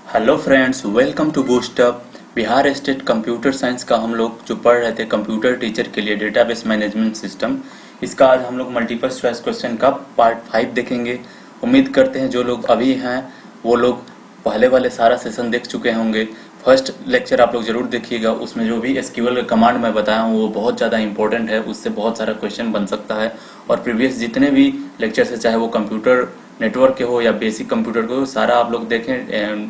Hello friends, welcome to Boost Up. Bihar state computer science का हम लोग जो पढ़ रहे थे कंप्यूटर टीचर के लिए डेटाबेस मैनेजमेंट सिस्टम, इसका आज हम लोग मल्टीपल चॉइस क्वेश्चन का पार्ट 5 देखेंगे। उम्मीद करते हैं जो लोग अभी हैं वो लोग पहले वाले सारा सेशन देख चुके होंगे। फर्स्ट लेक्चर आप लोग जरूर देखिएगा, उसमें जो भी एसक्यूएल का कमांड मैं बताया हूँ वो बहुत ज़्यादा इंपॉर्टेंट है, उससे बहुत सारा क्वेश्चन बन सकता है। और प्रीवियस जितने भी लेक्चर है, चाहे वो कंप्यूटर नेटवर्क के हो या बेसिक कंप्यूटर के हो, सारा आप लोग देखें,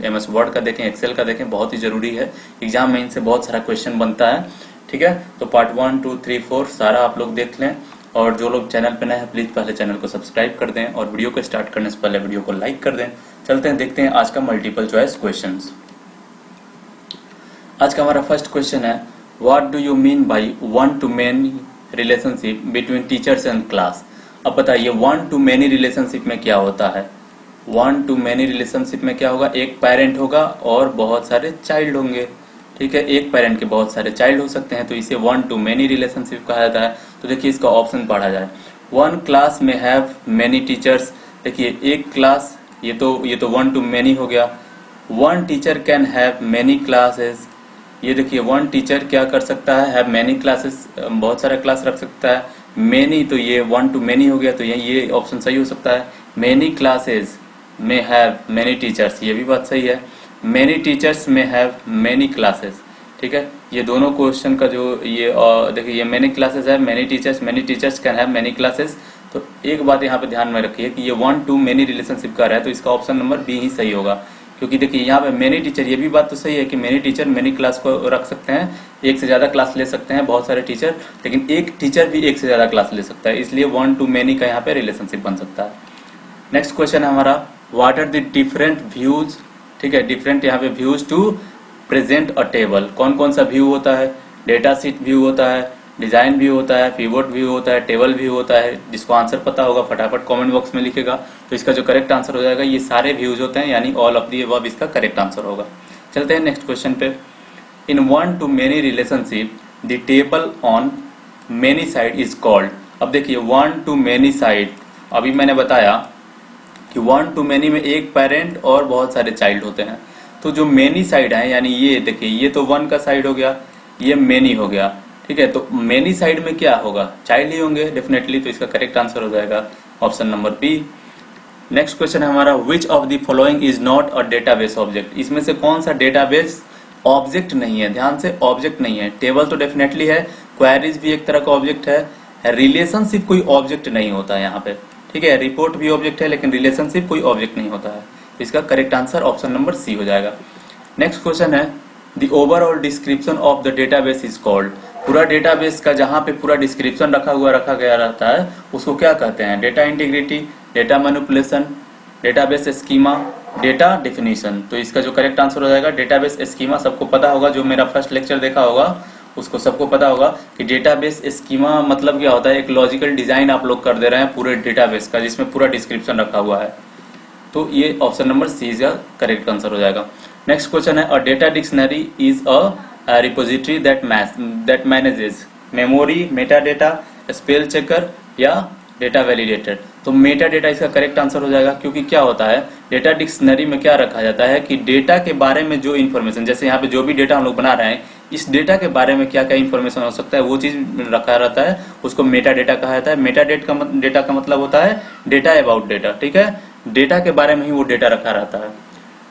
एमएस वर्ड का देखें, एक्सेल का देखें, बहुत ही ज़रूरी है। एग्जाम में इनसे बहुत सारा क्वेश्चन बनता है। ठीक है, तो पार्ट 1, 2, 3, 4 सारा आप लोग देख लें। और जो लोग चैनल पे नए हैं प्लीज़ पहले चैनल को सब्सक्राइब कर दें और वीडियो को स्टार्ट करने से पहले वीडियो को लाइक कर दें। चलते हैं, देखते हैं आज का मल्टीपल चॉइस क्वेश्चंस। आज का हमारा फर्स्ट क्वेश्चन है, what do you mean by one two many relationship between teachers and class. अब बताइए वन टू मैनी रिलेशनशिप में क्या होता है। वन टू मैनी रिलेशनशिप में क्या होगा, एक पेरेंट होगा और बहुत सारे चाइल्ड होंगे। ठीक है, एक पेरेंट के बहुत सारे चाइल्ड हो सकते हैं, तो इसे वन टू मैनी रिलेशनशिप कहा जाता है। तो देखिए इसका ऑप्शन पढ़ा जाए, वन क्लास में हैव मैनी टीचर्स। देखिए एक क्लास, ये तो वन टू मैनी हो गया। One teacher can have many classes. ये देखिए वन टीचर क्या कर सकता है, हैव मैनी क्लासेस, बहुत सारा क्लास रख सकता है। मैनी, तो ये वन टू मैनी हो गया, तो ये ऑप्शन सही हो सकता है। मैनी क्लासेस में हैव मैनी टीचर्स, ये भी बात सही है। मैनी टीचर्स में हैव मैनी क्लासेस। ठीक है, ये दोनों क्वेश्चन का जो ये देखिए ये मैनी क्लासेस है, many teachers can have many classes. तो एक बात यहाँ पे ध्यान में रखिए कि ये वन टू मैनी रिलेशनशिप का रहा है, तो इसका ऑप्शन नंबर बी ही सही होगा। क्योंकि देखिए यहाँ पे मैनी टीचर, ये भी बात तो सही है कि मैनी टीचर मैनी क्लास को रख सकते हैं, एक से ज्यादा क्लास ले सकते हैं बहुत सारे टीचर, लेकिन एक टीचर भी एक से ज्यादा क्लास ले सकता है, इसलिए वन टू मैनी का यहाँ पे रिलेशनशिप बन सकता है। नेक्स्ट क्वेश्चन है हमारा, what are the different views. ठीक है, डिफरेंट यहाँ पे views to present a table. कौन कौन सा व्यू होता है, डेटा शीट व्यू होता है, डिजाइन व्यू होता है, पिवट व्यू होता है, टेबल व्यू होता है। जिसको आंसर पता होगा फटाफट कमेंट बॉक्स में लिखेगा। तो इसका जो करेक्ट आंसर हो जाएगा, ये सारे व्यूज होते हैं, यानी ऑल ऑफ दी अबव इसका करेक्ट आंसर होगा। चलते हैं नेक्स्ट क्वेश्चन पे। In one two many relationship the table on many side is called. अब देखिए वन टू मेनी साइड, अभी मैंने बताया कि वन टू मेनी में एक पेरेंट और बहुत सारे चाइल्ड होते हैं। तो जो मेनी साइड है, यानी ये देखिए ये तो वन का साइड हो गया, ये मेनी हो गया। ठीक है, तो मेनी साइड में क्या होगा, चाइल्ड ही होंगे डेफिनेटली, तो इसका करेक्ट आंसर हो जाएगा option number B. Next question है हमारा, which of the following is not a database object. इसमें से कौन सा डेटाबेस ऑब्जेक्ट नहीं है, ध्यान से ऑब्जेक्ट नहीं है। टेबल तो डेफिनेटली है, क्वेरीज भी एक तरह का ऑब्जेक्ट है, रिलेशनशिप कोई ऑब्जेक्ट नहीं होता है यहाँ पे। ठीक है, रिपोर्ट भी ऑब्जेक्ट है लेकिन रिलेशनशिप कोई ऑब्जेक्ट नहीं होता है, इसका correct answer option number C हो जाएगा। नेक्स्ट क्वेश्चन है, the overall description of the database is called. पूरा डेटाबेस का जहां पे पूरा डिस्क्रिप्शन रखा गया रहता है उसको क्या कहते हैं, data integrity, data manipulation, database schema, data definition. तो इसका जो करेक्ट आंसर हो जाएगा डेटाबेस स्कीमा। सबको पता होगा, जो मेरा फर्स्ट लेक्चर देखा होगा उसको सबको पता होगा कि डेटाबेस स्कीमा मतलब क्या होता है, एक लॉजिकल डिजाइन आप लोग कर दे रहे हैं पूरे डेटाबेस का जिसमें पूरा डिस्क्रिप्शन रखा हुआ है। तो ये ऑप्शन नंबर सी का करेक्ट आंसर हो जाएगा। नेक्स्ट क्वेश्चन है, a data dictionary is a repository that manages memory, Meta data, spell checker या डेटा वैलिडेटर। तो मेटा डेटा इसका करेक्ट आंसर हो जाएगा, क्योंकि क्या होता है डेटा डिक्शनरी में क्या रखा जाता है कि डेटा के बारे में जो इन्फॉर्मेशन, जैसे यहाँ पे जो भी डेटा हम लोग बना रहे हैं इस डेटा के बारे में क्या क्या इन्फॉर्मेशन हो सकता है वो चीज रखा रहता है, उसको मेटा डेटा कहा जाता है। मेटा डेटा का मतलब होता है डेटा अबाउट डेटा। ठीक है, डेटा के बारे में ही वो डेटा रखा रहता है।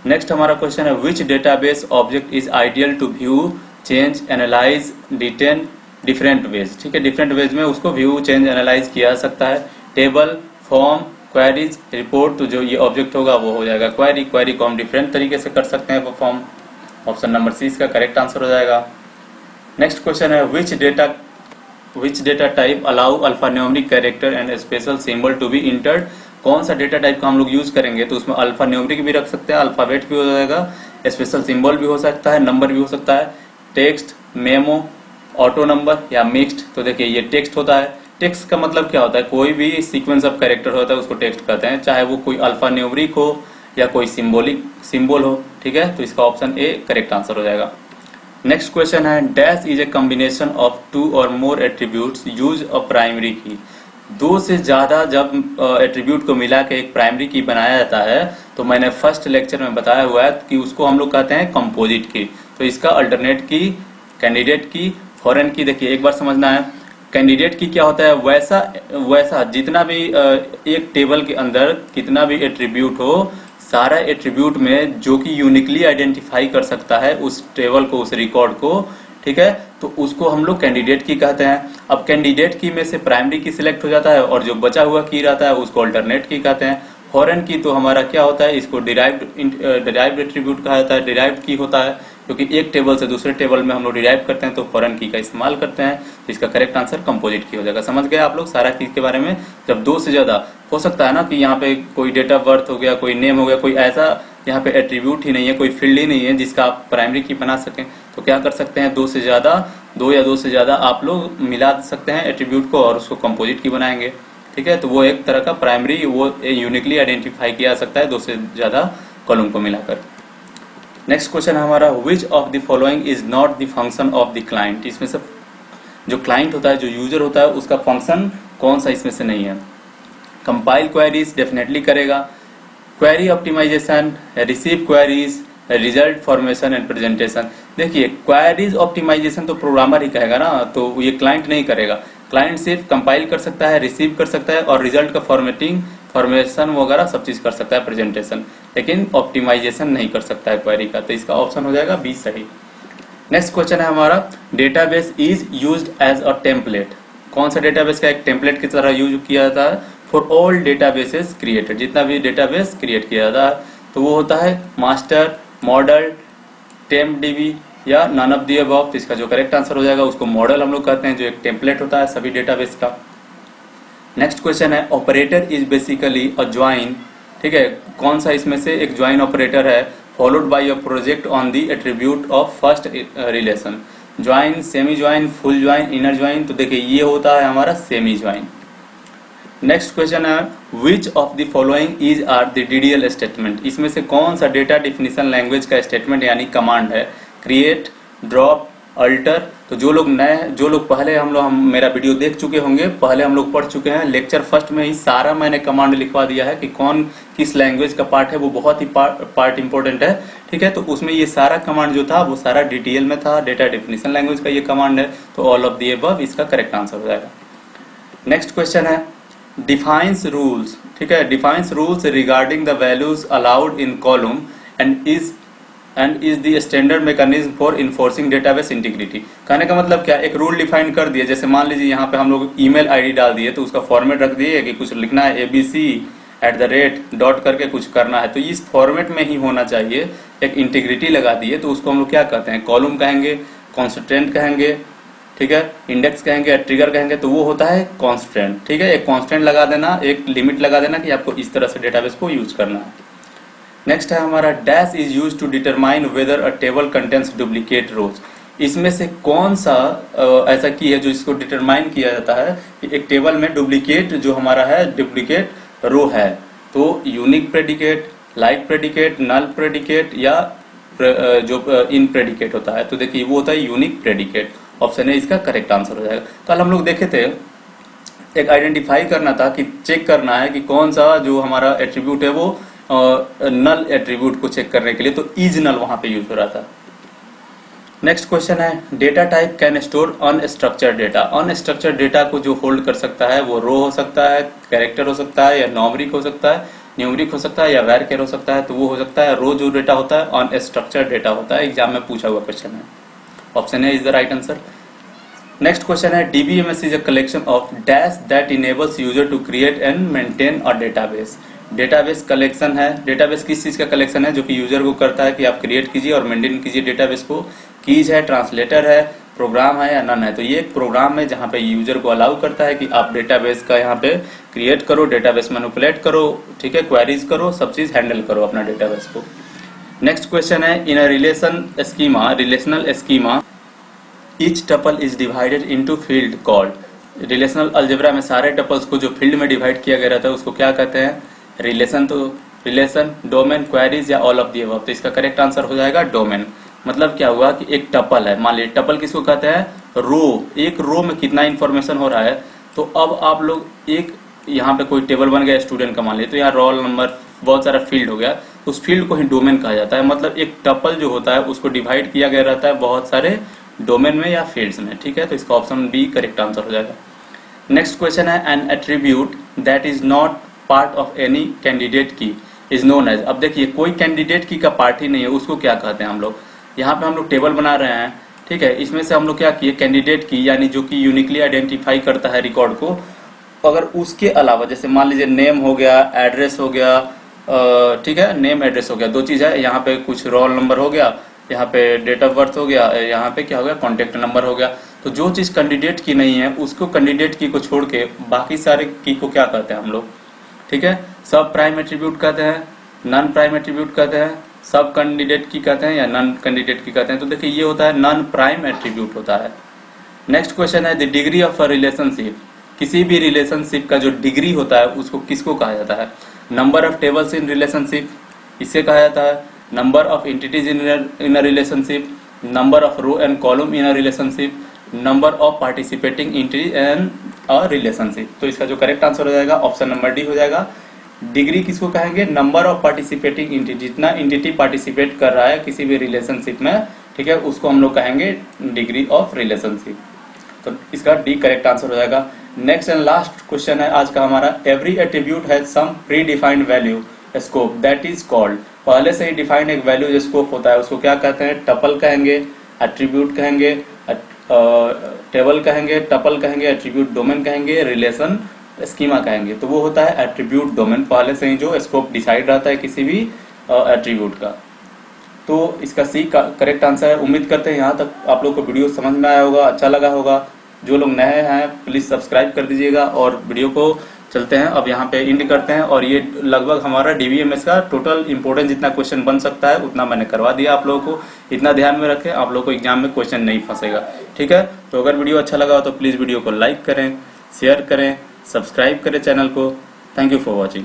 नेक्स्ट हमारा क्वेश्चन है, which database object is ideal to view, change, analyse, detain different ways. ठीक है, डिफरेंट वेज में उसको व्यू, चेंज, एनालाइज किया जा सकता है। टेबल, फॉर्म, क्वेरीज, रिपोर्ट, तो जो ये ऑब्जेक्ट होगा वो हो जाएगा क्वेरी। क्वेरी को हम डिफरेंट तरीके से कर सकते हैं परफॉर्म, ऑप्शन नंबर सी इसका करेक्ट आंसर हो जाएगा। नेक्स्ट क्वेश्चन है, which data type allow alphanumeric character and special symbol to be entered. कौन सा डेटा टाइप का हम लोग यूज करेंगे, तो उसमें अल्फा न्यूमेरिक भी रख सकते हैं, अल्फाबेट भी हो जाएगा, स्पेशल सिंबल भी हो सकता है, नंबर भी हो सकता है, टेक्स्ट, मेमो, ऑटो नंबर या मिक्स्ड। तो देखिए ये टेक्स्ट होता है। टेक्स्ट का मतलब क्या होता है, कोई भी सीक्वेंस ऑफ कैरेक्टर होता है उसको टेक्स्ट कहते हैं, चाहे वो कोई अल्फा न्यूमेरिक हो या कोई सिंबॉलिक सिंबल हो। ठीक है, तो इसका ऑप्शन ए करेक्ट आंसर हो जाएगा। नेक्स्ट क्वेश्चन है, dash is a combination of two और more attributes use a primary key. दो से ज्यादा जब एट्रीब्यूट को मिला के एक प्राइमरी की बनाया जाता है, तो मैंने फर्स्ट लेक्चर में बताया हुआ है कि उसको हम लोग कहते हैं कंपोजिट की। तो इसका अल्टरनेट की, कैंडिडेट की, फॉरेन की, देखिए एक बार समझना है। कैंडिडेट की क्या होता है, वैसा वैसा जितना भी एक टेबल के अंदर कितना भी एट्रीब्यूट हो, सारा एट्रीब्यूट में जो कि यूनिकली आइडेंटिफाई कर सकता है उस टेबल को, उस रिकॉर्ड को, ठीक है, तो उसको हम लोग कैंडिडेट की कहते हैं। अब कैंडिडेट की में से प्राइमरी की सिलेक्ट हो जाता है और जो बचा हुआ की रहता है उसको अल्टरनेट की कहते हैं। फॉरेन की तो हमारा क्या होता है, इसको डिराइव्ड एट्रीब्यूट कहा जाता है, डिराइव्ड की होता है, क्योंकि एक टेबल से दूसरे टेबल में हम लोग डिराइव करते हैं तो फॉरेन की का इस्तेमाल करते हैं। तो इसका करेक्ट आंसर कंपोजिट की हो जाएगा। समझ गए आप लोग सारा चीज के बारे में। जब दो से ज्यादा हो सकता है ना कि यहाँ पे कोई डेट ऑफ बर्थ हो गया, कोई नेम हो गया, कोई ऐसा यहाँ पे एट्रीब्यूट ही नहीं है, कोई फील्ड ही नहीं है जिसका आप प्राइमरी की बना सकें, तो क्या कर सकते हैं, दो या दो से ज्यादा आप लोग मिला सकते हैं एट्रीब्यूट को और उसको कंपोजिट की बनाएंगे। ठीक है, तो वो एक तरह का प्राइमरी, वो यूनिकली आइडेंटिफाई किया जा सकता है दो से ज्यादा कॉलम को मिलाकर। नेक्स्ट क्वेश्चन है हमारा, which of the following is not the function of the client. इसमें से जो क्लाइंट होता है, जो यूजर होता है, उसका फंक्शन कौन सा इसमें से नहीं है। कंपाइल क्वेरीज डेफिनेटली करेगा, query optimization, receive queries, result formation and presentation. देखिए क्वेरीज ऑप्टिमाइजेशन तो प्रोग्रामर ही कहेगा ना, तो ये क्लाइंट नहीं करेगा। क्लाइंट सिर्फ कंपाइल कर सकता है, रिसीव कर सकता है और रिजल्ट का फॉर्मेशन वगैरह सब चीज कर सकता है, प्रेजेंटेशन, लेकिन ऑप्टिमाइजेशन नहीं कर सकता है क्वेरी का। तो इसका ऑप्शन हो जाएगा बी सही। नेक्स्ट क्वेश्चन है हमारा, database is used as a template. कौन सा डेटाबेस का एक टेम्पलेट की तरह यूज किया जाता है, फॉर ऑल डेटाबेसेस क्रिएटेड। जितना भी डेटाबेस क्रिएट किया जाता है तो वो होता है मास्टर, मॉडल, टेम्प डीबी या नन ऑफ द अबव। तो इसका जो करेक्ट आंसर हो जाएगा उसको मॉडल हम लोग कहते हैं, जो एक टेम्पलेट होता है सभी डेटाबेस का। नेक्स्ट क्वेश्चन है, operator is basically a join. ठीक है, कौन सा इसमें से एक ज्वाइन ऑपरेटर है, followed by a project on the attribute of first relation. Join, semi join, full join, inner join. तो देखिए ये होता है हमारा सेमी ज्वाइन। नेक्स्ट क्वेश्चन है, which of the following is are the DDL statement. इसमें से कौन सा डेटा डिफिनेशन लैंग्वेज का स्टेटमेंट यानी कमांड है, क्रिएट, ड्रॉप, अल्टर। तो जो लोग पहले हम मेरा वीडियो देख चुके होंगे, पहले हम लोग पढ़ चुके हैं, लेक्चर फर्स्ट में ही सारा मैंने कमांड लिखवा दिया है कि कौन किस लैंग्वेज का पार्ट है, वो बहुत ही पार्ट इंपॉर्टेंट है। ठीक है, तो उसमें ये सारा कमांड जो था वो सारा डीटीएल में था, डेटा डिफिनेशन लैंग्वेज का ये कमांड है। तो ऑल ऑफ द अबव इसका करेक्ट आंसर हो जाएगा। नेक्स्ट क्वेश्चन है, डिफाइंस रूल्स। ठीक है, defines rules regarding the values allowed in column and is the standard mechanism for enforcing database integrity. कहने का मतलब क्या, एक रूल डिफाइन कर दिया, जैसे मान लीजिए यहाँ पे हम लोग ईमेल आईडी डाल दिए तो उसका फॉर्मेट रख दिए कि कुछ लिखना है abc@ करके कुछ करना है, तो इस फॉर्मेट में ही होना चाहिए। एक इंटीग्रिटी लगा दिए तो उसको हम लोग क्या कहते हैं, कॉलम कहेंगे, कॉन्स्टेंट कहेंगे, ठीक है, इंडेक्स कहेंगे, ट्रिगर कहेंगे, तो वो होता है कांस्टेंट। ठीक है, एक कांस्टेंट लगा देना, एक लिमिट लगा देना कि आपको इस तरह से डेटाबेस को यूज करना है। नेक्स्ट है हमारा, dash is use to determine whether a table contains duplicate rows. इसमें से कौन सा ऐसा की है जो इसको डिटरमाइन किया जाता है कि एक टेबल में डुप्लीकेट जो हमारा है, डुप्लीकेट रो है। तो यूनिक प्रेडिकेट, लाइक प्रेडिकेट, नल प्रेडिकेट या जो इन प्रेडिकेट होता है। तो देखिए वो होता है यूनिक प्रेडिकेट। ऑप्शन है इसका करेक्ट आंसर हो जाएगा। कल हम लोग देखे थे, एक आइडेंटिफाई करना था कि चेक करना है कि कौन सा जो हमारा एट्रीब्यूट है वो नल एट्रीब्यूट को चेक करने के लिए, तो इज नल वहां पे यूज हो रहा था। नेक्स्ट क्वेश्चन है, data type can store unstructured data. Unstructured data को जो होल्ड कर सकता है वो रो हो सकता है, कैरेक्टर हो सकता है, या न्यूमेरिक हो सकता है, हो सकता है, या वैरचर हो सकता है। तो वो हो सकता है रो जो डेटा होता है अनस्ट्रक्चर्ड डेटा होता है, एग्जाम में पूछा हुआ क्वेश्चन है। Option A is the right answer. Next question है, DBMS is a collection of dash that enables user to create and maintain a database. Database collection है, डेटाबेस किस चीज का कलेक्शन है, जो कि यूजर को करता है कि आप क्रिएट कीजिए और मेंटेन कीजिए डेटाबेस को। कीज है, ट्रांसलेटर है, प्रोग्राम है या नन है। तो ये एक प्रोग्राम है जहां पे यूजर को अलाउ करता है कि आप डेटाबेस का यहाँ पे क्रिएट करो, डेटाबेस मैनिपुलेट करो, ठीक है, क्वेरीज करो, सब चीज हैंडल करो अपना डेटाबेस को। नेक्स्ट क्वेश्चन है, in a relational schema each tuple is divided into field called. Relational algebra में सारे टपल्स को जो फील्ड में डिवाइड किया गया रहता है उसको क्या कहते हैं, रिलेशन। तो रिलेशन, डोमेन, क्वेरीज या ऑल ऑफ द अबव। तो इसका करेक्ट आंसर हो जाएगा डोमेन। मतलब क्या हुआ कि एक टपल है, मान लीजिए टपल किसको कहते हैं, रो। एक रो में कितना इंफॉर्मेशन हो रहा है, तो अब आप लोग एक यहाँ पे कोई टेबल बन गया स्टूडेंट का, मान लिया तो यहाँ रोल नंबर बहुत सारा फील्ड हो गया, उस फील्ड को ही डोमेन कहा जाता है। मतलब एक टपल जो होता है उसको डिवाइड किया गया रहता है बहुत सारे डोमेन में या फील्ड्स में, ठीक है। तो इसका ऑप्शन बी करेक्ट आंसर हो जाएगा। नेक्स्ट क्वेश्चन है N attribute that is not part of any candidate की इज नोन एज। अब देखिए कोई कैंडिडेट की का पार्ट ही नहीं है, उसको क्या कहते हैं हम लोग। यहाँ पे हम लोग टेबल बना रहे हैं, ठीक है। इसमें से हम लोग क्या किए, कैंडिडेट की यानी जो कि यूनिकली आइडेंटिफाई करता है रिकॉर्ड को, अगर उसके अलावा जैसे मान लीजिए नेम हो गया, एड्रेस हो गया, ठीक है, नेम एड्रेस हो गया, दो चीज है। यहाँ पे कुछ रोल नंबर हो गया, यहाँ पे डेट ऑफ बर्थ हो गया, यहाँ पे क्या हो गया, कॉन्टेक्ट नंबर हो गया। तो जो चीज कैंडिडेट की नहीं है उसको कैंडिडेट की को छोड़ के बाकी सारे की को क्या कहते हैं हम लोग, ठीक है। सब प्राइम एट्रीब्यूट कहते हैं, नॉन प्राइम एट्रीब्यूट कहते हैं, सब कैंडिडेट की कहते हैं या नॉन कैंडिडेट की कहते हैं। तो देखिए ये होता है नॉन प्राइम एट्रीब्यूट होता है। नेक्स्ट क्वेश्चन है the degree of a relationship. किसी भी रिलेशनशिप का जो डिग्री होता है उसको किसको कहा जाता है। Number of tables in relationship, इसे कहा जाता है। Number of entities in a relationship, number of row and column in a relationship, number of participating entity in a relationship. तो इसका जो करेक्ट आंसर हो जाएगा ऑप्शन नंबर डी हो जाएगा। डिग्री किसको कहेंगे, नंबर ऑफ पार्टिसिपेटिंग एंटिटी, जितना एंटिटी पार्टिसिपेट कर रहा है किसी भी रिलेशनशिप में, ठीक है, उसको हम लोग कहेंगे डिग्री ऑफ रिलेशनशिप। तो इसका डी करेक्ट आंसर हो जाएगा। नेक्स्ट एंड लास्ट क्वेश्चन है आज का हमारा, every attribute has some predefined value scope that is called. पहले से ही डिफाइंड एक वैल्यू जो स्कोप होता है उसको क्या कहते हैं, टपल कहेंगे, एट्रीब्यूट कहेंगे, टेबल कहेंगे, टपल कहेंगे, एट्रीब्यूट डोमेन कहेंगे, रिलेशन स्कीमा कहेंगे। तो वो होता है एट्रीब्यूट डोमेन, पहले से ही जो स्कोप डिसाइड रहता है किसी भी एट्रीब्यूट का। तो इसका सी का करेक्ट आंसर है। उम्मीद करते हैं यहाँ तक आप लोग को वीडियो समझ में आया होगा, अच्छा लगा होगा। जो लोग नए हैं प्लीज सब्सक्राइब कर दीजिएगा और वीडियो को चलते हैं अब यहाँ पे एंड करते हैं। और ये लगभग हमारा डीबीएमएस का टोटल इंपोर्टेंट जितना क्वेश्चन बन सकता है उतना मैंने करवा दिया आप लोगों को। इतना ध्यान में रखें, आप लोगों को एग्जाम में क्वेश्चन नहीं फंसेगा, ठीक है। तो अगर वीडियो अच्छा लगा हो तो प्लीज वीडियो को लाइक करें, शेयर करें, सब्सक्राइब करें चैनल को। Thank you for watching.